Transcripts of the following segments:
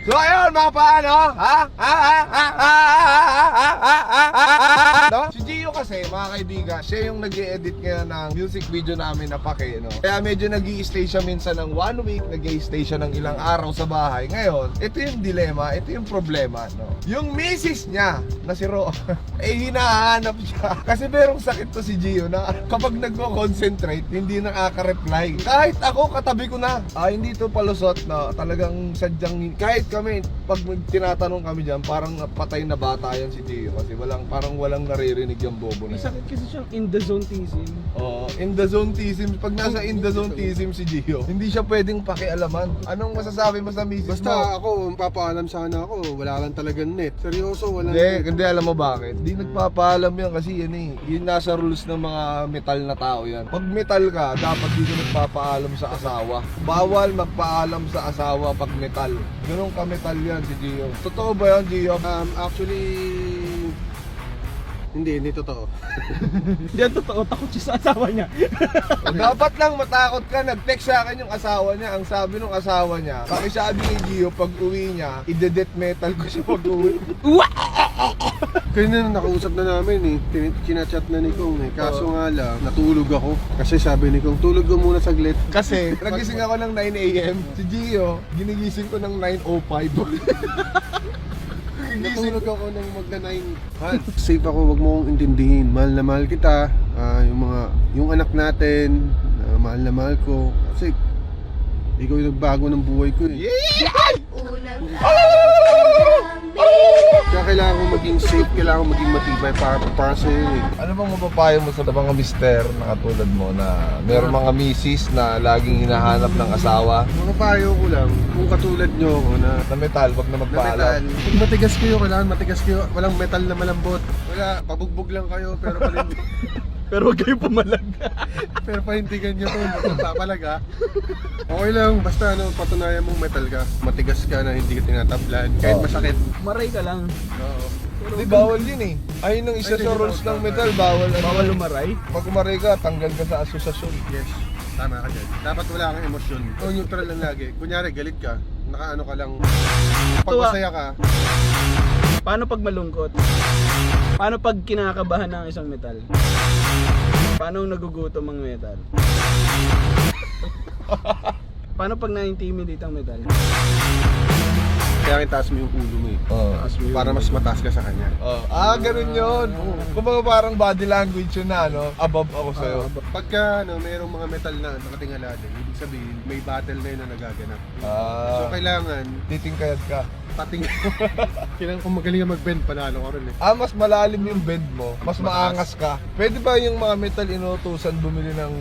So ayun mga paano, no? Si Gio kasi mga kaibigan, siya yung nag-i-edit ngayon ng music video namin na Pake, no? Kaya medyo nag-i-stay siya minsan ng 1 week, nag-i-stay siya ng ilang araw sa bahay. Ngayon, ito yung dilema, ito yung problema, no? Yung misis niya na si Ro, hinahanap siya. Kasi merong sakit to si Gio na kapag nagko-concentrate, hindi nakaka-reply. Kahit ako, katabi ko na. Hindi to palusot, no? Talagang sadyang, kahit kami, pag tinatanong kami dyan, parang patay na bata yan si Gio. Kasi parang walang naririnig yung bobo na May yan. sakit kasi siyang in the zone tism. Oo, in the zone tism. Pag nasa in the zone tism si Gio, hindi siya pwedeng pakialaman. Anong masasabi mo sa misis Basta mo? ako, papaalam sana ako, wala lang talagang net. Seryoso, wala. Hindi alam mo bakit? Hindi nagpapaalam yan kasi yan eh. Yun nasa rules ng mga metal na tao yan. Pag metal ka, dapat dito nagpapaalam sa asawa. Bawal magpaalam sa asawa pag metal. Ganun ka metal yan si Gio. Totoo ba yan, Gio? Actually, hindi totoo. Hindi yan totoo, takot siya sa asawa niya. Dapat lang matakot ka. Nag-text sa akin yung asawa niya. Ang sabi ng asawa niya, pakisabi ni Gio pag uwi niya, ide-death metal ko siya pag uwi. Kaya na nakausap na namin eh. Kinachat na ni Kong eh. Kaso nga lang, natulog ako. Kasi sabi ni Kong, tulog ko muna saglit. Kasi nagising ako ng 9 AM. Si Gio, ginigising ko ng 9:05. Natulog ako ng magna-9. Safe ako, wag mo kong intindihin. Mahal na mahal kita. Yung anak natin, mahal na mahal ko. Kasi ikaw yung nagbago ng buhay ko eh. Kaya kailangan kong maging safe, kailangan kong maging matibay para sa'yo eh. Ano bang mapapayo mo sa mga mister na katulad mo na meron mga misis na laging hinahanap ng asawa? Mga payo ko lang, kung katulad nyo ako na Na metal, wag na metal. magpaalam. Kung matigas kayo, kailangan matigas kayo. Walang metal na malambot. Wala, pabugbog lang kayo pero Pero huwag kayo pumalag. pero pahintigan nyo to, magpapalaga. Okay lang, basta patunayan mong metal ka. Matigas ka na hindi ka tinatablan. Kahit Oo. masakit. Maray ka lang. Oo. Hindi, bawal yun eh. Ayun ang isa Ay, sa hindi, rules bawal. ng metal, bawal. Bawal lumaray. Pag umaray ka, tanggal ka sa asosasyon. Yes, tama ka dyan. Dapat wala kang emosyon. O neutral lang lagi. Kunyari, galit ka. Nakaano ka lang. Pag Tuwa. masaya ka, Paano pag malungkot? Paano pag kinakabahan ng isang metal? Paano nagugutom ang metal? Paano pag na-intimidate ang metal? kaya itaas mo yung ulo mo eh. Oo. Para mas mataas ka sa kanya. Ganun yun. Kumbaga parang body language yun na, above ako sa'yo. Pagka mayroong mga metal na nakatingala din, ibig sabihin may battle na yun na nagaganap. So kailangan Titingkayad ka. pating kailangan kung magaling ka mag-bend, panalo ka rin eh. Mas malalim yung bend mo, mas maangas ka. Pwede ba yung mga metal inutusan bumili ng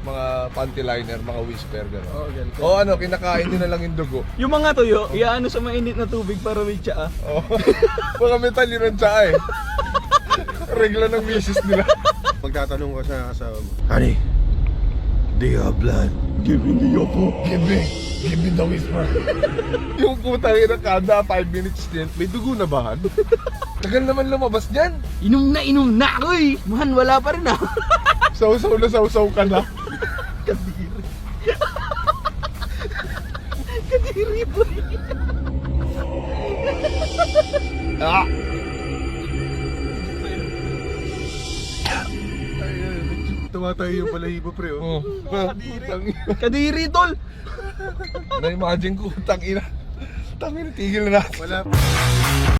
mga panty liner, mga whisper, gano'n? Oo, ganito. O kinakain nila lang yung dugo. Yung mga tuyo, iaano sa mainit na tubig para may tsaa. Mga metal yun ang tsaa eh. Regla ng misis nila. Magtatanong ko sa asawa mo, Honey, do you have blood? Give me the yopo. Give me the whisper. Yung putang ina kada 5 minutes din, may dugo na ba? Tagal naman lumabas dyan. Inom na ako eh. Man, wala pa rin ah. Sausaw na sausaw ka na. Kadiri. Kadiri boy. Ah! tumatayo yung balahibo pre oh. Kadiri tol. Na-imagine ko, tangina. Tangina, tigil na natin. Wala.